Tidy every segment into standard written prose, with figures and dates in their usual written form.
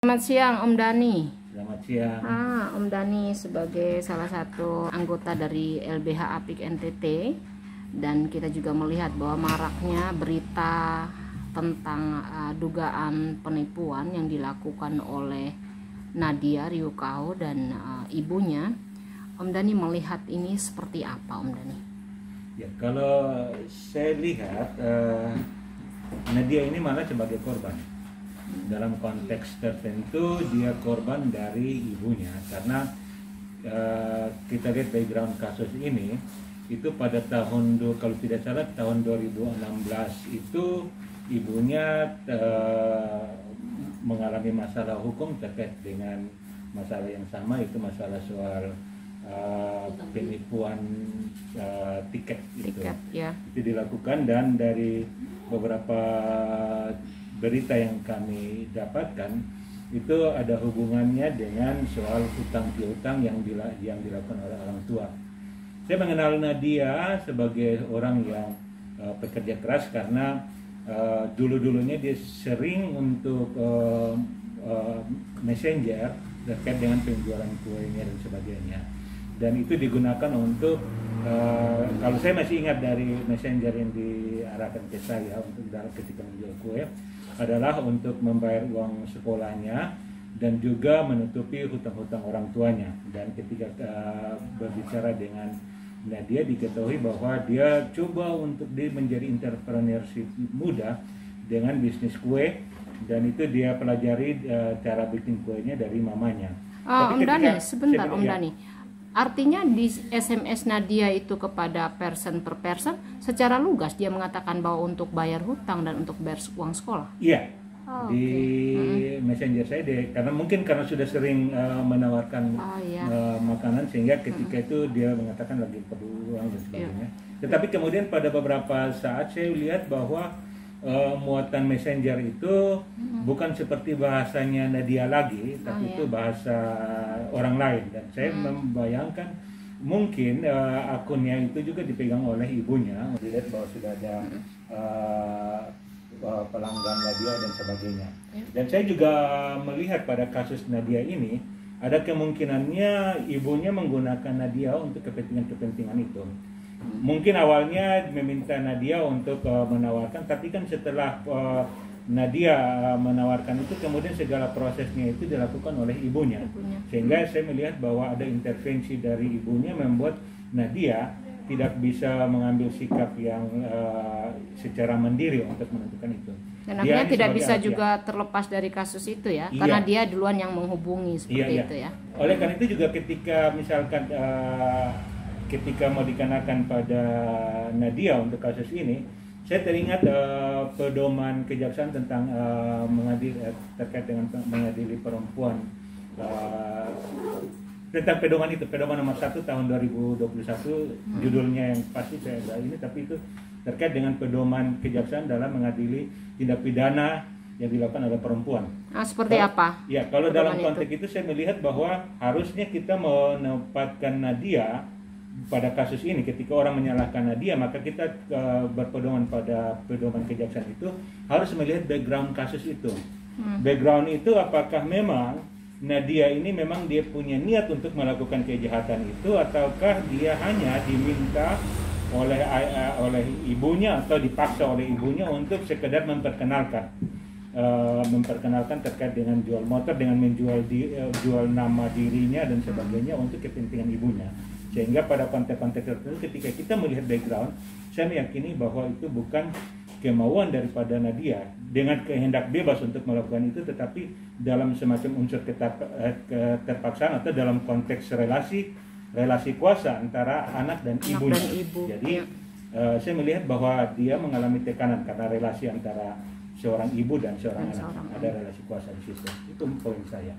Selamat siang Om Dani. Selamat siang. Om Dani sebagai salah satu anggota dari LBH Apik NTT, dan kita juga melihat bahwa maraknya berita tentang dugaan penipuan yang dilakukan oleh Nadia Ryukao dan ibunya. Om Dani melihat ini seperti apa, Om Dani? Ya, kalau saya lihat Nadia ini malah sebagai korban. Dalam konteks tertentu dia korban dari ibunya, karena kita lihat background kasus ini itu pada tahun kalau tidak salah tahun 2016 itu ibunya mengalami masalah hukum terkait dengan masalah yang sama, itu masalah soal penipuan tiket ya. Itu dilakukan, dan dari beberapa berita yang kami dapatkan itu ada hubungannya dengan soal hutang piutang yang dilakukan oleh orang tua. Saya mengenal Nadia sebagai orang yang pekerja keras, karena dulu-dulunya dia sering untuk messenger terkait dengan penjualan kuenya dan sebagainya, dan itu digunakan untuk kalau saya masih ingat dari messenger yang diarahkan ke saya untuk ketika menjual kue adalah untuk membayar uang sekolahnya dan juga menutupi hutang-hutang orang tuanya. Dan ketika berbicara dengan Nadia, diketahui bahwa dia coba untuk menjadi entrepreneurship muda dengan bisnis kue, dan itu dia pelajari cara bikin kuenya dari mamanya. Om Dani, sebentar Om Dani. Artinya di SMS Nadia itu kepada person per person secara lugas dia mengatakan bahwa untuk bayar hutang dan untuk bayar uang sekolah. Iya. Di messenger saya karena mungkin karena sudah sering menawarkan makanan, sehingga ketika itu dia mengatakan lagi perlu uang dan sebagainya. Tetapi kemudian pada beberapa saat saya lihat bahwa muatan messenger itu bukan seperti bahasanya Nadia lagi, tapi itu bahasa orang lain, dan saya membayangkan mungkin akunnya itu juga dipegang oleh ibunya. Dilihat bahwa sudah ada pelanggan Nadia dan sebagainya. Dan saya juga melihat pada kasus Nadia ini ada kemungkinannya ibunya menggunakan Nadia untuk kepentingan-kepentingan itu. Mungkin awalnya meminta Nadia untuk menawarkan, tapi kan setelah Nadia menawarkan itu, kemudian segala prosesnya itu dilakukan oleh ibunya. Sehingga saya melihat bahwa ada intervensi dari ibunya membuat Nadia tidak bisa mengambil sikap yang secara mandiri untuk menentukan itu. Dan akhirnya tidak bisa juga terlepas dari kasus itu ya, karena dia duluan yang menghubungi seperti itu ya. Oleh karena itu juga ketika misalkan ketika mau dikenakan pada Nadia untuk kasus ini, saya teringat pedoman kejaksaan tentang terkait dengan mengadili perempuan, tentang pedoman nomor 1 tahun 2021, judulnya yang pasti saya enggak ini, tapi itu terkait dengan pedoman kejaksaan dalam mengadili tindak pidana yang dilakukan oleh perempuan. Seperti apa? Ya, kalau dalam konteks itu saya melihat bahwa harusnya kita menempatkan Nadia pada kasus ini. Ketika orang menyalahkan Nadia, maka kita berpedoman pada pedoman kejaksaan itu harus melihat background kasus itu. Background itu apakah memang Nadia ini memang dia punya niat untuk melakukan kejahatan itu, ataukah dia hanya diminta oleh ibunya atau dipaksa oleh ibunya untuk sekedar memperkenalkan terkait dengan jual motor, dengan menjual jual nama dirinya dan sebagainya untuk kepentingan ibunya. Sehingga pada konteks-konteks tertentu ketika kita melihat background, saya meyakini bahwa itu bukan kemauan daripada Nadia dengan kehendak bebas untuk melakukan itu, tetapi dalam semacam unsur keterpaksaan atau dalam konteks relasi kuasa antara anak dan ibunya. Jadi saya melihat bahwa dia mengalami tekanan karena relasi antara seorang ibu dan seorang anak. Ada relasi kuasa di situ. Itu poin saya.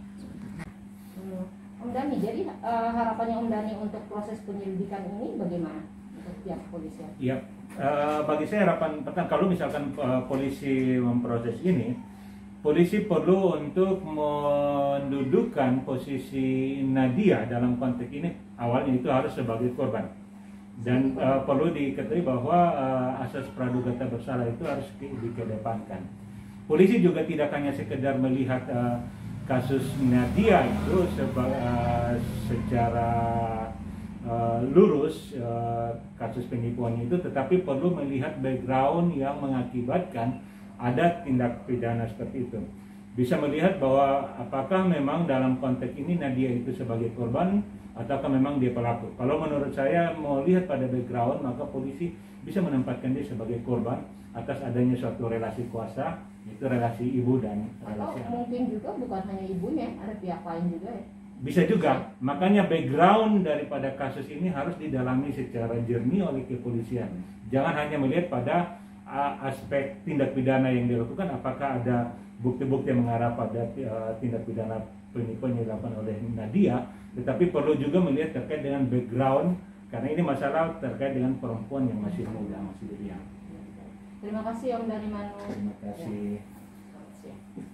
Om Dani, jadi harapannya Om Dani untuk proses penyelidikan ini bagaimana untuk pihak kepolisian? Iya, bagi saya harapan pertama, kalau misalkan polisi memproses ini, polisi perlu untuk mendudukkan posisi Nadia dalam konteks ini. Awalnya itu harus sebagai korban, dan perlu diketahui bahwa asas praduga tak bersalah itu harus dikedepankan. Polisi juga tidak hanya sekedar melihat kasus Nadia itu secara lurus kasus penipuannya itu, tetapi perlu melihat background yang mengakibatkan ada tindak pidana seperti itu. Bisa melihat bahwa apakah memang dalam konteks ini Nadia itu sebagai korban ataukah memang dia pelaku. Kalau menurut saya mau lihat pada background, maka polisi bisa menempatkan dia sebagai korban atas adanya suatu relasi kuasa, itu relasi ibu dan relasi anak. Mungkin juga bukan hanya ibunya, ada pihak lain juga ya. Bisa juga, makanya background daripada kasus ini harus didalami secara jernih oleh kepolisian. Jangan hanya melihat pada aspek tindak pidana yang dilakukan, apakah ada bukti-bukti yang mengarah pada tindak pidana penipuan yang dilakukan oleh Nadia, tetapi perlu juga melihat terkait dengan background, karena ini masalah terkait dengan perempuan yang masih muda, masih belia. Terima kasih Om dari Manu. Terima kasih. Ya.